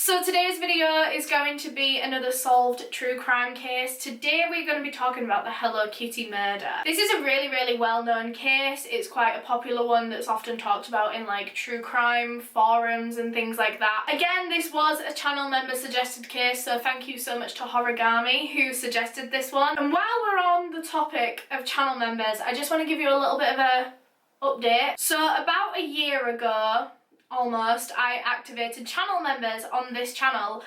So today's video is going to be another solved true crime case. Today we're going to be talking about the Hello Kitty murder. This is a really well-known case. It's quite a popular one that's often talked about in like true crime forums and things like that. Again, this was a channel member suggested case, so thank you so much to Horigami who suggested this one. And while we're on the topic of channel members, I just want to give you a little bit of a update. So about a year ago, almost, I activated channel members on this channel.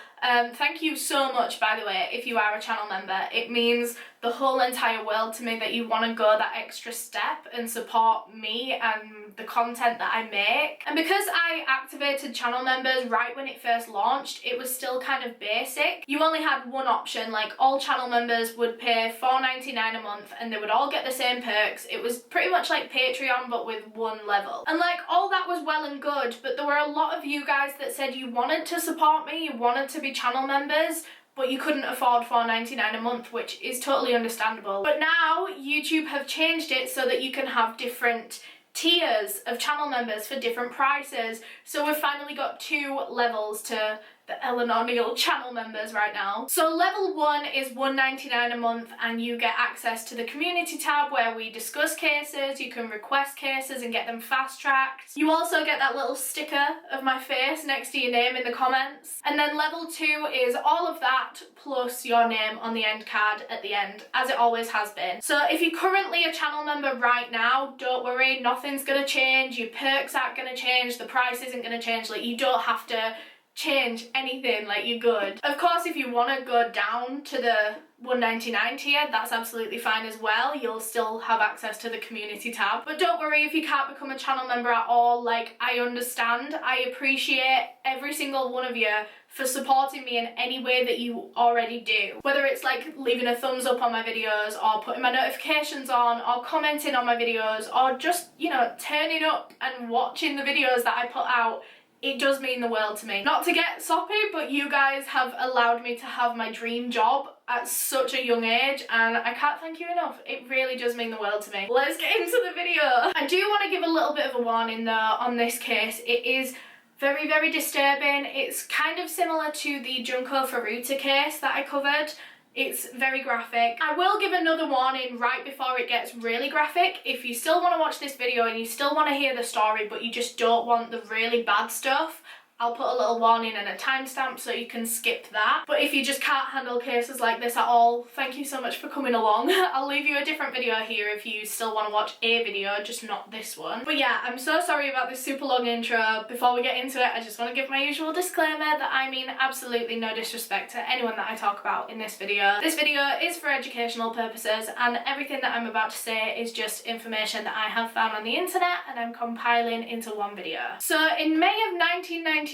Thank you so much, by the way, if you are a channel member. It means the whole entire world to me that you want to go that extra step and support me and the content that I make. And because I activated channel members right when it first launched, it was still kind of basic. You only had one option, like all channel members would pay $4.99 a month and they would all get the same perks. It was pretty much like Patreon but with one level. And like all that was well and good, but there were a lot of you guys that said you wanted to support me, you wanted to be channel members, but you couldn't afford $4.99 a month, which is totally understandable. But now YouTube have changed it so that you can have different tiers of channel members for different prices. So we've finally got two levels to the Eleanor Neale channel members right now. So level 1 is $1.99 a month and you get access to the community tab where we discuss cases, you can request cases and get them fast tracked. You also get that little sticker of my face next to your name in the comments. And then level 2 is all of that plus your name on the end card at the end, as it always has been. So if you're currently a channel member right now, don't worry, nothing's gonna change, your perks aren't gonna change, the price isn't gonna change, like you don't have to change anything, like you're good. Of course, if you want to go down to the $1.99 tier, that's absolutely fine as well. You'll still have access to the community tab. But don't worry if you can't become a channel member at all, like I understand. I appreciate every single one of you for supporting me in any way that you already do. Whether it's like leaving a thumbs up on my videos or putting my notifications on or commenting on my videos or just, you know, turning up and watching the videos that I put out. It does mean the world to me. Not to get soppy, but you guys have allowed me to have my dream job at such a young age and I can't thank you enough. It really does mean the world to me. Let's get into the video. I do want to give a little bit of a warning though on this case. It is very disturbing. It's kind of similar to the Junko Furuta case that I covered. It's very graphic. I will give another warning right before it gets really graphic. If you still want to watch this video and you still want to hear the story but you just don't want the really bad stuff, I'll put a little warning and a timestamp so you can skip that. But if you just can't handle cases like this at all, thank you so much for coming along. I'll leave you a different video here if you still want to watch a video, just not this one. But yeah, I'm so sorry about this super long intro. Before we get into it, I just want to give my usual disclaimer that I mean absolutely no disrespect to anyone that I talk about in this video. This video is for educational purposes and everything that I'm about to say is just information that I have found on the internet and I'm compiling into one video. So in May of 1999,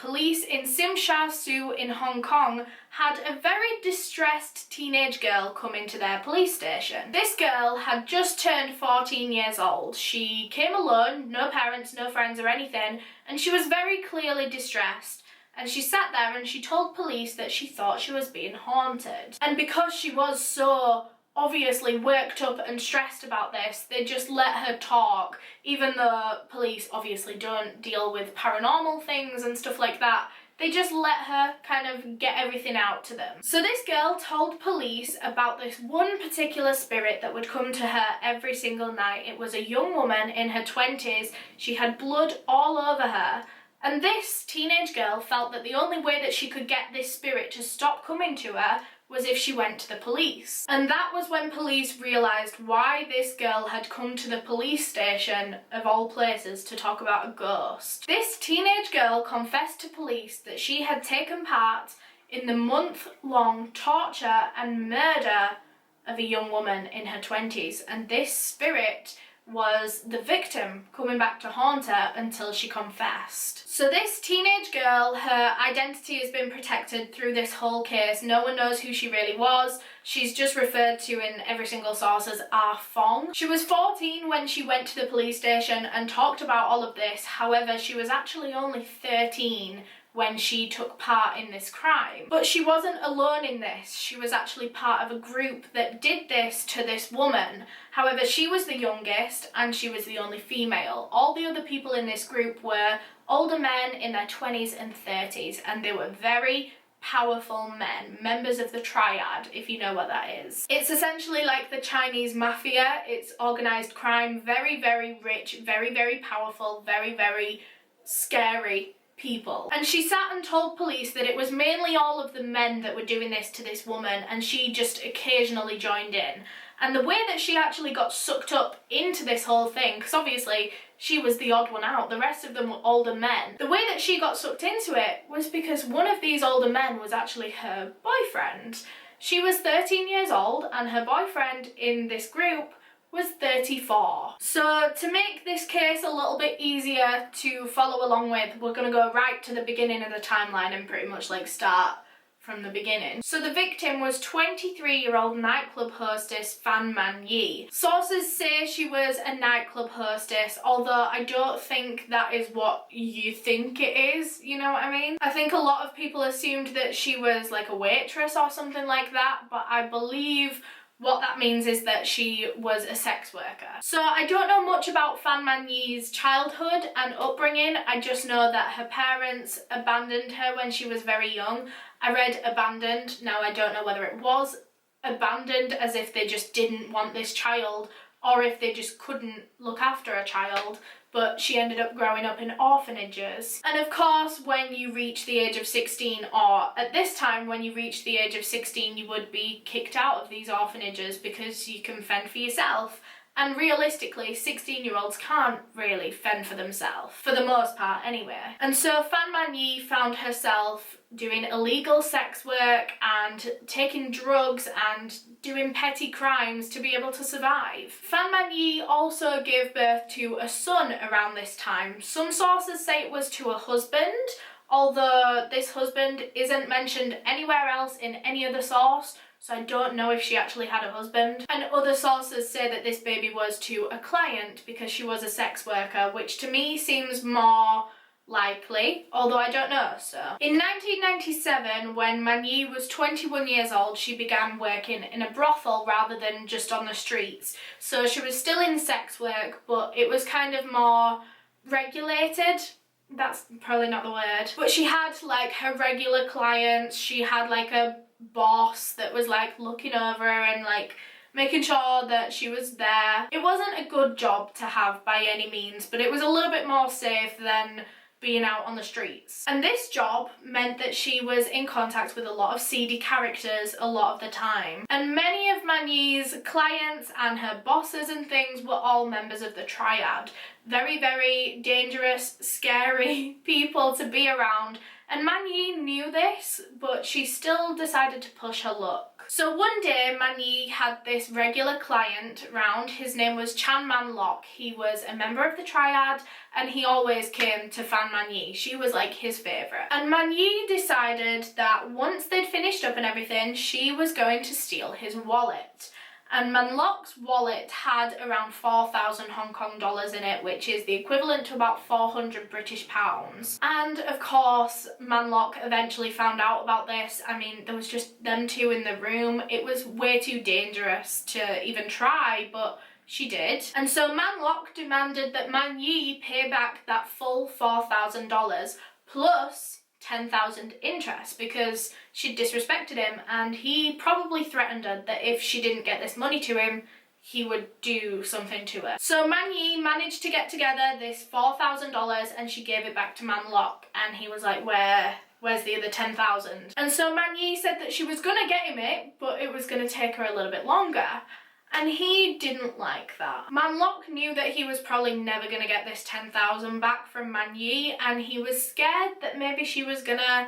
police in Tsim Sha Tsui in Hong Kong had a very distressed teenage girl come into their police station. This girl had just turned 14 years old. She came alone, no parents, no friends or anything, and she was very clearly distressed. And she sat there and she told police that she thought she was being haunted. And because she was so obviously worked up and stressed about this, they just let her talk, even though police obviously don't deal with paranormal things and stuff like that. They just let her kind of get everything out to them. So this girl told police about this one particular spirit that would come to her every single night. It was a young woman in her 20s. She had blood all over her. And this teenage girl felt that the only way that she could get this spirit to stop coming to her was if she went to the police. And that was when police realised why this girl had come to the police station, of all places, to talk about a ghost. This teenage girl confessed to police that she had taken part in the month-long torture and murder of a young woman in her 20s, and this spirit was the victim coming back to haunt her until she confessed. So this teenage girl, her identity has been protected through this whole case. No one knows who she really was. She's just referred to in every single source as Ah Fong. She was 14 when she went to the police station and talked about all of this. However, she was actually only 13 when she took part in this crime. But she wasn't alone in this. She was actually part of a group that did this to this woman. However, she was the youngest and she was the only female. All the other people in this group were older men in their 20s and 30s, and they were very powerful men, members of the triad, if you know what that is. It's essentially like the Chinese mafia. It's organized crime, very, very rich, very, very powerful, very, very scary people. And she sat and told police that it was mainly all of the men that were doing this to this woman, and she just occasionally joined in. And the way that she actually got sucked up into this whole thing, because obviously she was the odd one out, the rest of them were older men. The way that she got sucked into it was because one of these older men was actually her boyfriend. She was 13 years old and her boyfriend in this group was 34. So to make this case a little bit easier to follow along with, we're going to go right to the beginning of the timeline and pretty much like start from the beginning. So the victim was 23-year-old nightclub hostess Fan Man-Yee. Sources say she was a nightclub hostess, although I don't think that is what you think it is, you know what I mean? I think a lot of people assumed that she was like a waitress or something like that, but I believe what that means is that she was a sex worker. So I don't know much about Fan Man-Yee's childhood and upbringing. I just know that her parents abandoned her when she was very young. I read abandoned. Now I don't know whether it was abandoned as if they just didn't want this child or if they just couldn't look after a child, but she ended up growing up in orphanages. And of course, when you reach the age of 16, or at this time when you reach the age of 16, you would be kicked out of these orphanages because you can fend for yourself. And realistically, 16-year-olds can't really fend for themselves, for the most part anyway. And so Fan Man-Yee found herself doing illegal sex work and taking drugs and doing petty crimes to be able to survive. Fan Man-Yee also gave birth to a son around this time. Some sources say it was to a husband, although this husband isn't mentioned anywhere else in any other source, so I don't know if she actually had a husband. And other sources say that this baby was to a client because she was a sex worker, which to me seems more likely, although I don't know, so. In 1997, when Man-Yee was 21 years old, she began working in a brothel rather than just on the streets. So she was still in sex work, but it was kind of more regulated. That's probably not the word. But she had like her regular clients, she had like a boss that was like looking over her and like making sure that she was there. It wasn't a good job to have by any means, but it was a little bit more safe than being out on the streets. And this job meant that she was in contact with a lot of seedy characters a lot of the time. And many of Man-Yee's clients and her bosses and things were all members of the triad. Very, very dangerous, scary people to be around. And Man-Yee knew this, but she still decided to push her luck. So one day, Man-Yee had this regular client round. His name was man-lok. He was a member of the triad, and he always came to Fan Man-Yee. She was like his favourite. And Man-Yee decided that once they'd finished up and everything, she was going to steal his wallet. And Man-lok's wallet had around 4,000 Hong Kong dollars in it, which is the equivalent to about 400 British pounds. And of course, Man-lok eventually found out about this. I mean, there was just them two in the room. It was way too dangerous to even try, but she did. And so Man-lok demanded that Man-Yee pay back that full $4,000 plus 10,000 interest because she'd disrespected him, and he probably threatened her that if she didn't get this money to him, he would do something to her. So Man-Yee managed to get together this $4,000 and she gave it back to Man-lok, and he was like, where's the other 10,000? And so Man-Yee said that she was gonna get him it, but it was gonna take her a little bit longer. And he didn't like that. Man-lok knew that he was probably never going to get this 10,000 back from Man-Yee, and he was scared that maybe she was going to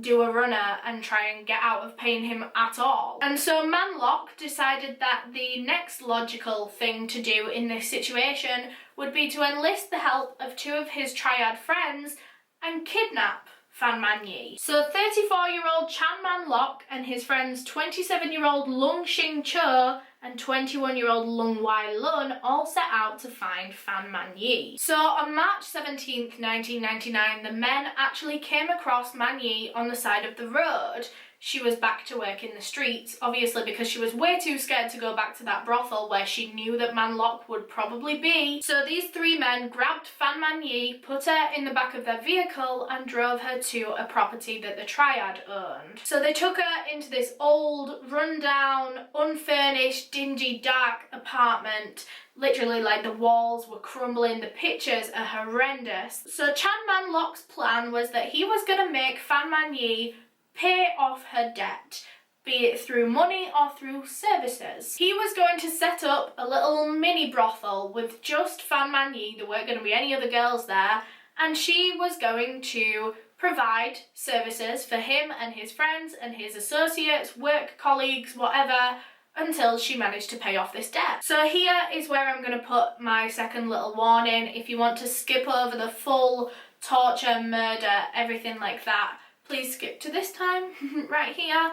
do a runner and try and get out of paying him at all. And so Man-lok decided that the next logical thing to do in this situation would be to enlist the help of two of his triad friends and kidnap Fan Man-Yee. So 34-year-old Man-lok and his friends 27-year-old Lung Shing Cho and 21-year-old Lung Wai-lun all set out to find Fan Man-Yee. So on March 17th, 1999, the men actually came across Man-Yee on the side of the road. She was back to work in the streets, obviously because she was way too scared to go back to that brothel where she knew that Man-lok would probably be. So these three men grabbed Fan Man-Yee, put her in the back of their vehicle and drove her to a property that the triad owned. So they took her into this old, rundown, unfurnished, dingy, dark apartment. Literally, like, the walls were crumbling, the pictures are horrendous. So Chan Man-lok's plan was that he was going to make Fan Man-Yee pay off her debt, be it through money or through services. He was going to set up a little mini brothel with just Fan Man-Yee. There weren't going to be any other girls there, and she was going to provide services for him and his friends and his associates, work colleagues, whatever, until she managed to pay off this debt. So here is where I'm going to put my second little warning. If you want to skip over the full torture, murder, everything like that, please skip to this time, right here.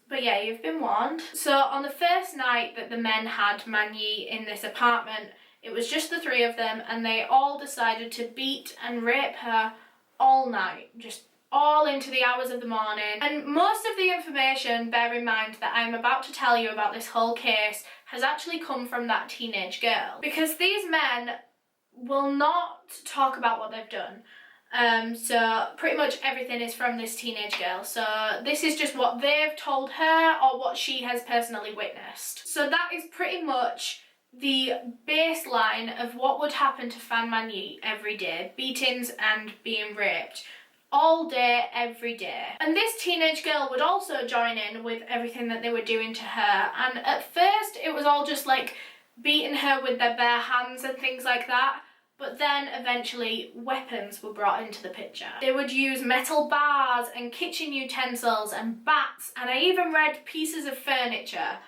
But yeah, you've been warned. So on the first night that the men had Man-Yee in this apartment, it was just the three of them, and they all decided to beat and rape her all night, just all into the hours of the morning. And most of the information, bear in mind, that I'm about to tell you about this whole case has actually come from that teenage girl, because these men will not talk about what they've done. So pretty much everything is from this teenage girl. So this is just what they've told her or what she has personally witnessed. So that is pretty much the baseline of what would happen to Fan Man-Yee every day. Beatings and being raped. All day, every day. And this teenage girl would also join in with everything that they were doing to her. And at first it was all just like beating her with their bare hands and things like that. But then eventually weapons were brought into the picture. They would use metal bars and kitchen utensils and bats, and I even read pieces of furniture,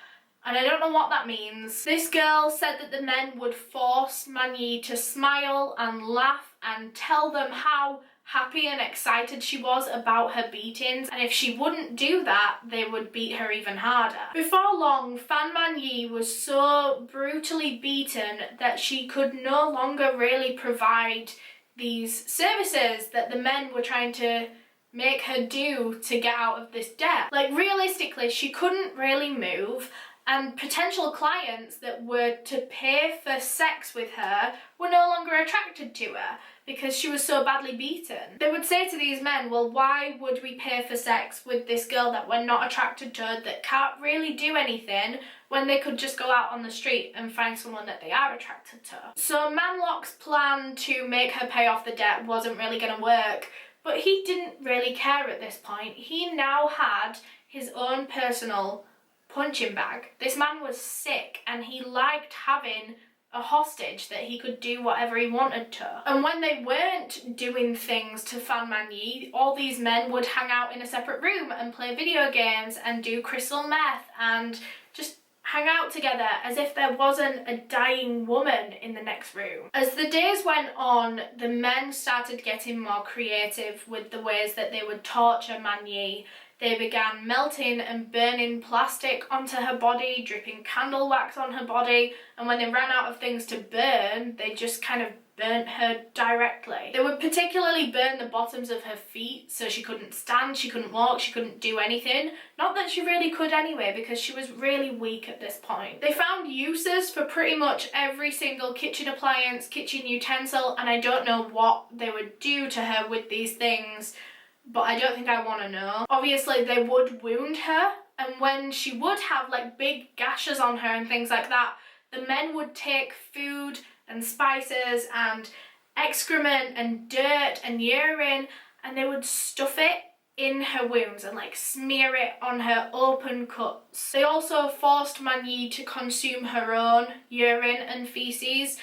and I don't know what that means. This girl said that the men would force Man-Yee to smile and laugh and tell them how happy and excited she was about her beatings, and if she wouldn't do that, they would beat her even harder. Before long, Fan Man-Yee was so brutally beaten that she could no longer really provide these services that the men were trying to make her do to get out of this debt. Like, realistically, she couldn't really move, and potential clients that were to pay for sex with her were no longer attracted to her because she was so badly beaten. They would say to these men, well, why would we pay for sex with this girl that we're not attracted to, that can't really do anything, when they could just go out on the street and find someone that they are attracted to? So Man-lok's plan to make her pay off the debt wasn't really going to work, but he didn't really care at this point. He now had his own personal punching bag. This man was sick and he liked having a hostage that he could do whatever he wanted to. And when they weren't doing things to Fan Man-Yee, all these men would hang out in a separate room and play video games and do crystal meth and just hang out together as if there wasn't a dying woman in the next room. As the days went on, the men started getting more creative with the ways that they would torture Man-Yee. They began melting and burning plastic onto her body, dripping candle wax on her body, and when they ran out of things to burn, they just kind of burnt her directly. They would particularly burn the bottoms of her feet, so she couldn't stand, she couldn't walk, she couldn't do anything. Not that she really could anyway, because she was really weak at this point. They found uses for pretty much every single kitchen appliance, kitchen utensil, and I don't know what they would do to her with these things, but I don't think I want to know. Obviously, they would wound her, and when she would have like big gashes on her and things like that, the men would take food and spices and excrement and dirt and urine, and they would stuff it in her wounds and like smear it on her open cuts. They also forced Man-Yee to consume her own urine and feces,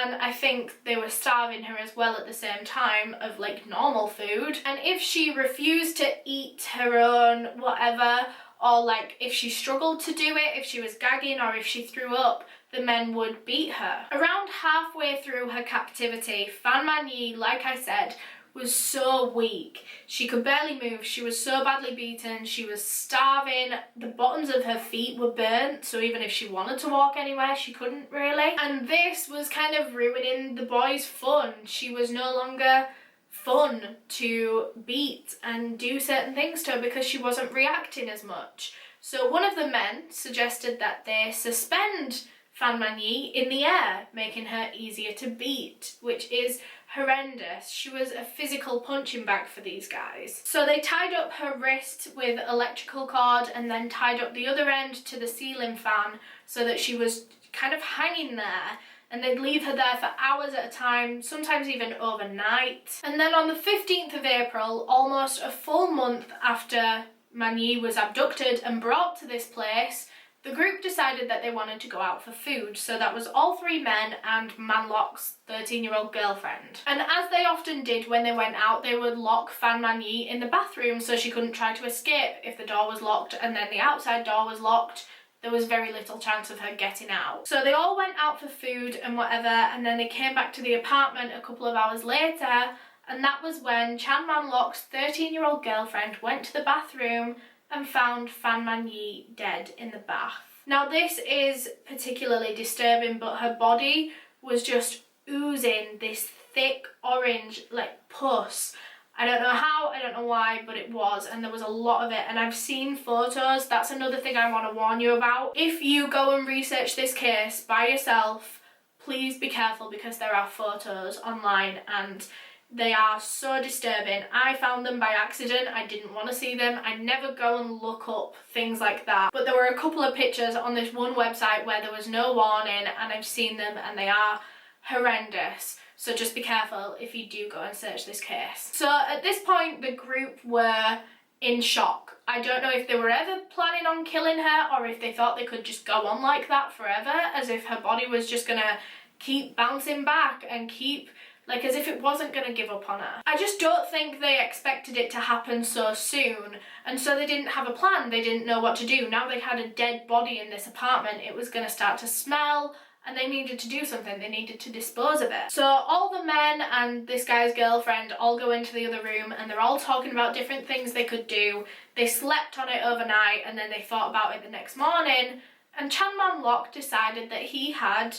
and I think they were starving her as well at the same time of like normal food. And if she refused to eat her own whatever, or like if she struggled to do it, if she was gagging or if she threw up, the men would beat her. Around halfway through her captivity, Fan Man-Yee, like I said, was so weak. She could barely move. She was so badly beaten. She was starving. The bottoms of her feet were burnt, so even if she wanted to walk anywhere, she couldn't really. And this was kind of ruining the boy's fun. She was no longer fun to beat and do certain things to her because she wasn't reacting as much. So one of the men suggested that they suspend Fan Man-Yee in the air, making her easier to beat, which is horrendous. She was a physical punching bag for these guys. So they tied up her wrist with electrical cord and then tied up the other end to the ceiling fan so that she was kind of hanging there, and they'd leave her there for hours at a time, sometimes even overnight. And then on the 15th of April, almost a full month after Man-Yee was abducted and brought to this place, the group decided that they wanted to go out for food, so that was all three men and Man-lok's 13-year-old girlfriend. And as they often did when they went out, they would lock Fan Man-Yee in the bathroom so she couldn't try to escape. If the door was locked and then the outside door was locked, there was very little chance of her getting out. So they all went out for food and whatever, and then they came back to the apartment a couple of hours later, and that was when Man-lok's 13-year-old girlfriend went to the bathroom and found Fan Man-Yee dead in the bath. Now this is particularly disturbing, but her body was just oozing this thick orange like pus. I don't know how, I don't know why, but it was, and there was a lot of it, and I've seen photos. That's another thing I want to warn you about. If you go and research this case by yourself, please be careful because there are photos online and they are so disturbing. I found them by accident. I didn't want to see them. I never go and look up things like that. But there were a couple of pictures on this one website where there was no warning, and I've seen them and they are horrendous. So just be careful if you do go and search this case. So at this point, the group were in shock. I don't know if they were ever planning on killing her or if they thought they could just go on like that forever, as if her body was just gonna keep bouncing back and keep, like, as if it wasn't going to give up on her. I just don't think they expected it to happen so soon, and so they didn't have a plan. They didn't know what to do. Now they had a dead body in this apartment, it was going to start to smell, and they needed to do something. They needed to dispose of it. So all the men and this guy's girlfriend all go into the other room, and they're all talking about different things they could do. They slept on it overnight, and then they thought about it the next morning, and Man-lok decided that he had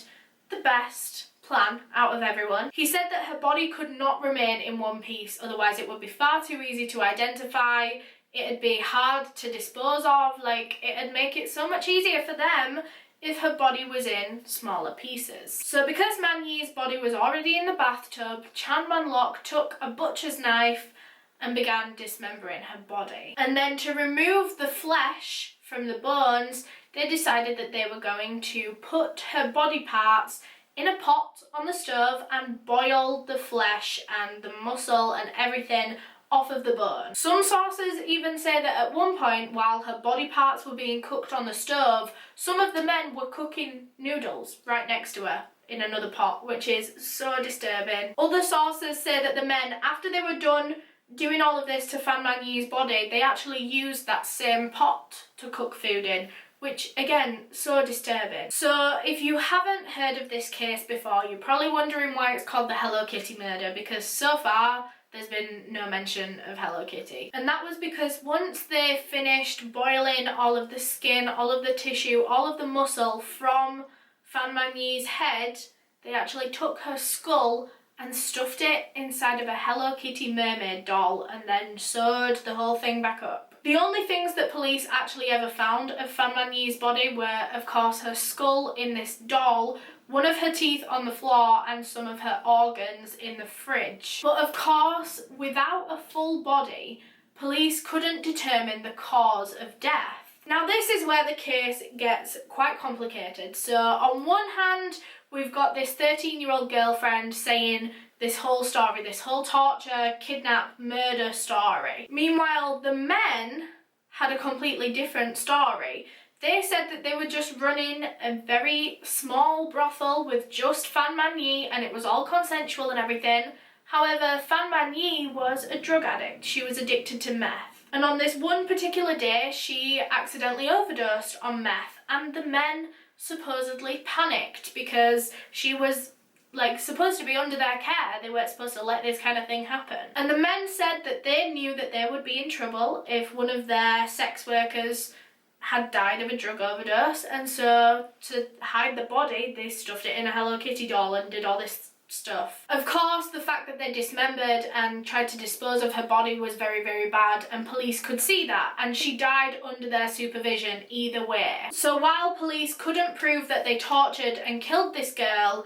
the best plan out of everyone. He said that her body could not remain in one piece, otherwise it would be far too easy to identify, it'd be hard to dispose of, like, it'd make it so much easier for them if her body was in smaller pieces. So because Man-Yee's body was already in the bathtub, Man-lok took a butcher's knife and began dismembering her body. And then to remove the flesh from the bones, they decided that they were going to put her body parts in a pot on the stove and boil the flesh and the muscle and everything off of the bone. Some sources even say that at one point, while her body parts were being cooked on the stove, some of the men were cooking noodles right next to her in another pot, which is so disturbing. Other sources say that the men, after they were done doing all of this to Fan Man-Yee's body, they actually used that same pot to cook food in, which, again, so disturbing. So if you haven't heard of this case before, you're probably wondering why it's called the Hello Kitty murder, because so far there's been no mention of Hello Kitty. And that was because once they finished boiling all of the skin, all of the tissue, all of the muscle from Fan Man-Yee's head, they actually took her skull and stuffed it inside of a Hello Kitty mermaid doll and then sewed the whole thing back up. The only things that police actually ever found of Fan Man-Yee's body were, of course, her skull in this doll, one of her teeth on the floor, and some of her organs in the fridge. But of course, without a full body, police couldn't determine the cause of death. Now this is where the case gets quite complicated. So on one hand, we've got this 13-year-old girlfriend saying this whole story, this whole torture, kidnap, murder story. Meanwhile, the men had a completely different story. They said that they were just running a very small brothel with just Fan Man-Yee, and it was all consensual and everything. However, Fan Man-Yee was a drug addict. She was addicted to meth. And on this one particular day, she accidentally overdosed on meth, and the men supposedly panicked because she was like supposed to be under their care. They weren't supposed to let this kind of thing happen. And the men said that they knew that they would be in trouble if one of their sex workers had died of a drug overdose, and so to hide the body, they stuffed it in a Hello Kitty doll and did all this stuff. Of course, the fact that they dismembered and tried to dispose of her body was very, very bad, and police could see that, and she died under their supervision either way. So while police couldn't prove that they tortured and killed this girl,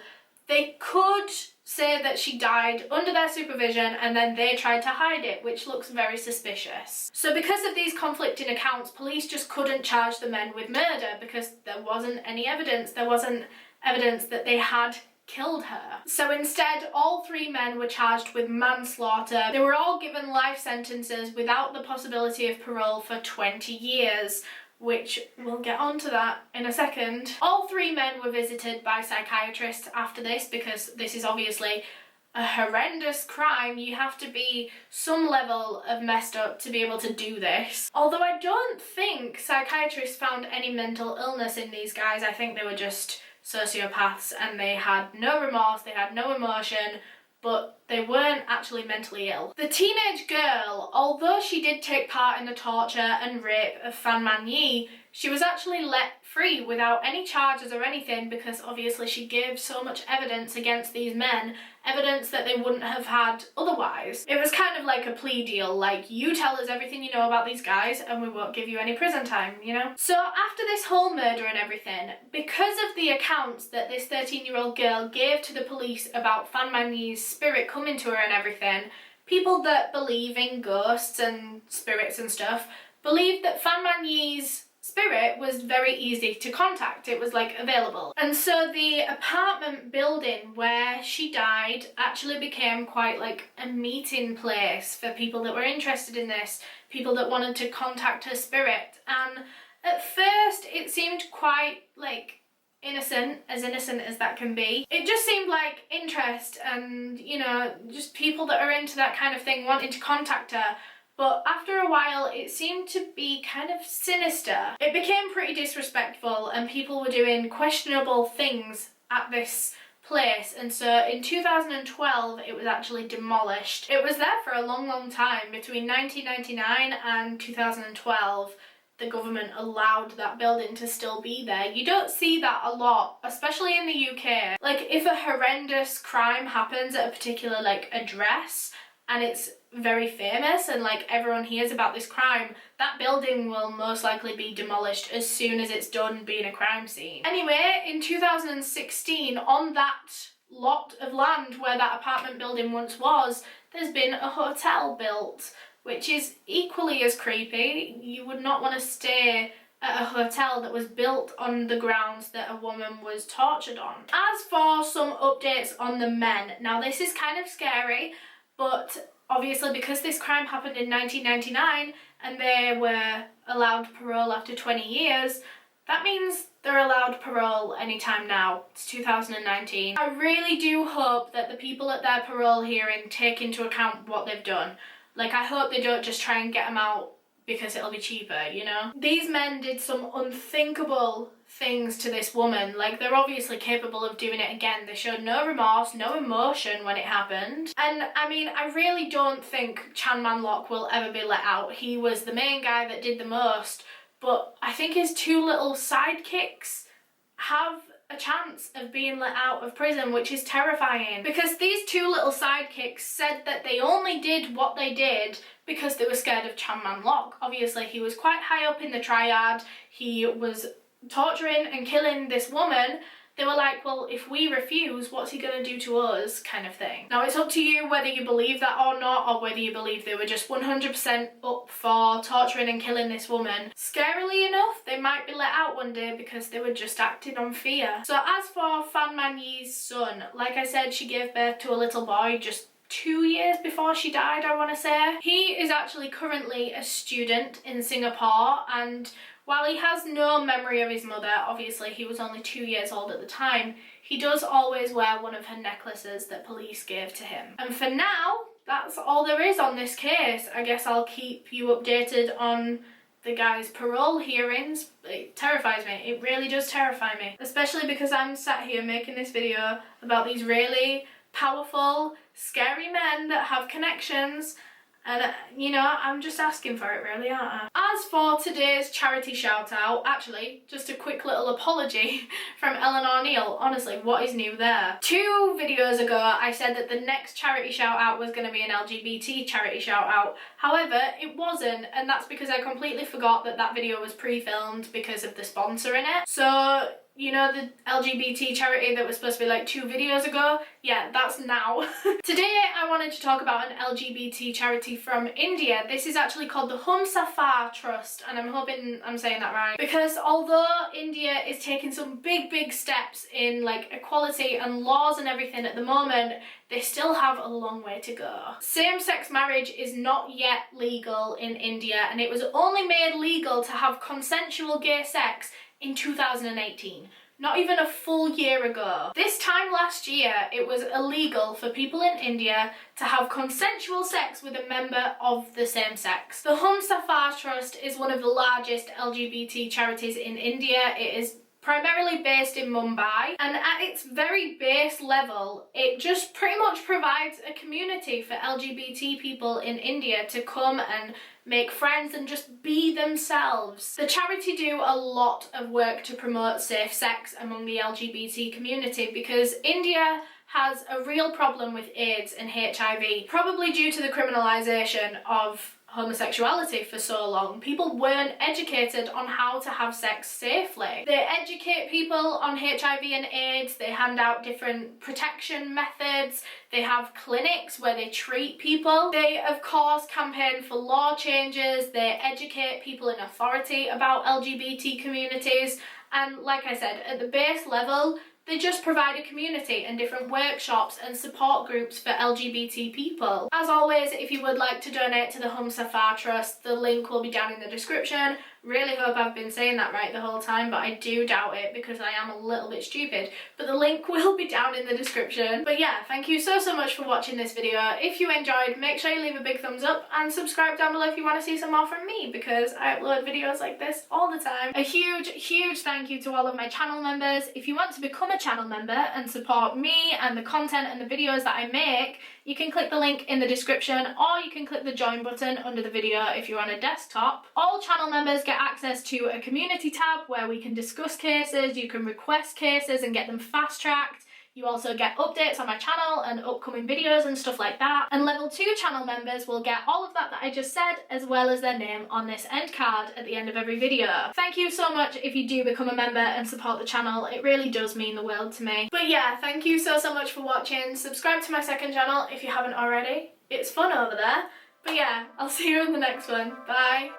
they could say that she died under their supervision and then they tried to hide it, which looks very suspicious. So because of these conflicting accounts, police just couldn't charge the men with murder because there wasn't any evidence. There wasn't evidence that they had killed her. So instead, all three men were charged with manslaughter. They were all given life sentences without the possibility of parole for 20 years, which we'll get onto that in a second. All three men were visited by psychiatrists after this because this is obviously a horrendous crime. You have to be some level of messed up to be able to do this. Although I don't think psychiatrists found any mental illness in these guys. I think they were just sociopaths and they had no remorse, they had no emotion, but they weren't actually mentally ill. The teenage girl, although she did take part in the torture and rape of Fan Man-Yee, she was actually let free without any charges or anything because obviously she gave so much evidence against these men, evidence that they wouldn't have had otherwise. It was kind of like a plea deal, like you tell us everything you know about these guys and we won't give you any prison time, you know? So after this whole murder and everything, because of the accounts that this 13-year-old girl gave to the police about Fan Man-Yee's spirit coming to her and everything, people that believe in ghosts and spirits and stuff believed that Fan Man-Yee's spirit was very easy to contact. It was like available. And so the apartment building where she died actually became quite like a meeting place for people that were interested in this, people that wanted to contact her spirit. And at first it seemed quite like innocent as that can be. It just seemed like interest and, you know, just people that are into that kind of thing wanting to contact her. But after a while, it seemed to be kind of sinister. It became pretty disrespectful and people were doing questionable things at this place. And so in 2012, it was actually demolished. It was there for a long, long time. Between 1999 and 2012, the government allowed that building to still be there. You don't see that a lot, especially in the UK. Like, if a horrendous crime happens at a particular, like, address, and it's very famous and like everyone hears about this crime, that building will most likely be demolished as soon as it's done being a crime scene. Anyway, in 2016, on that lot of land where that apartment building once was, there's been a hotel built, which is equally as creepy. You would not want to stay at a hotel that was built on the grounds that a woman was tortured on. As for some updates on the men, now this is kind of scary, but obviously because this crime happened in 1999 and they were allowed parole after 20 years, that means they're allowed parole anytime now. It's 2019. I really do hope that the people at their parole hearing take into account what they've done. Like, I hope they don't just try and get them out because it'll be cheaper, you know? These men did some unthinkable things to this woman. Like, they're obviously capable of doing it again. They showed no remorse, no emotion when it happened. And I mean, I really don't think man-lok will ever be let out. He was the main guy that did the most, but I think his two little sidekicks have a chance of being let out of prison, which is terrifying. Because these two little sidekicks said that they only did what they did because they were scared of man-lok. Obviously, he was quite high up in the triad. He was torturing and killing this woman. They were like, well, if we refuse, what's he gonna do to us, kind of thing. Now, it's up to you whether you believe that or not, or whether you believe they were just 100% up for torturing and killing this woman. Scarily enough, they might be let out one day because they were just acting on fear. So as for Fan Man-Yee's son, like I said, she gave birth to a little boy just 2 years before she died, I want to say. He is actually currently a student in Singapore, and while he has no memory of his mother, obviously he was only 2 years old at the time, he does always wear one of her necklaces that police gave to him. And for now, that's all there is on this case. I guess I'll keep you updated on the guy's parole hearings, it terrifies me. It really does terrify me. Especially because I'm sat here making this video about these really powerful, scary men that have connections, and you know, I'm just asking for it really, aren't I? As for today's charity shout out, actually, just a quick little apology from Eleanor Neale. Honestly, what is new there? 2 videos ago, I said that the next charity shout out was going to be an LGBT charity shout out. However, it wasn't, and that's because I completely forgot that that video was pre-filmed because of the sponsor in it. So, you know, the LGBT charity that was supposed to be like 2 videos ago? Yeah, that's now. Today I wanted to talk about an LGBT charity from India. This is actually called the Humsafar Trust, and I'm hoping I'm saying that right. Because although India is taking some big steps in like equality and laws and everything at the moment, they still have a long way to go. Same-sex marriage is not yet legal in India, and it was only made legal to have consensual gay sex in 2018, not even a full year ago. This time last year, it was illegal for people in India to have consensual sex with a member of the same sex. The Humsafar Trust is one of the largest LGBT charities in India. It is primarily based in Mumbai, and at its very base level, it just pretty much provides a community for LGBT people in India to come and make friends and just be themselves. The charity do a lot of work to promote safe sex among the LGBT community because India has a real problem with AIDS and HIV, probably due to the criminalisation of homosexuality for so long. People weren't educated on how to have sex safely. They educate people on HIV and AIDS, they hand out different protection methods, they have clinics where they treat people. They, of course, campaign for law changes, they educate people in authority about LGBT communities, and like I said, at the base level, they just provide a community and different workshops and support groups for LGBT people. As always, if you would like to donate to the Humsafar Trust, the link will be down in the description. Really hope I've been saying that right the whole time, but I do doubt it because I am a little bit stupid. But the link will be down in the description. But yeah, thank you so much for watching this video. If you enjoyed, make sure you leave a big thumbs up and subscribe down below if you want to see some more from me, because I upload videos like this all the time. A huge thank you to all of my channel members. If you want to become a channel member and support me and the content and the videos that I make, you can click the link in the description, or you can click the join button under the video if you're on a desktop. All channel members get access to a community tab where we can discuss cases, you can request cases and get them fast-tracked. You also get updates on my channel and upcoming videos and stuff like that. And level 2 channel members will get all of that I just said, as well as their name on this end card at the end of every video. Thank you so much if you do become a member and support the channel. It really does mean the world to me. But yeah, thank you so much for watching. Subscribe to my second channel if you haven't already. It's fun over there. But yeah, I'll see you in the next one. Bye.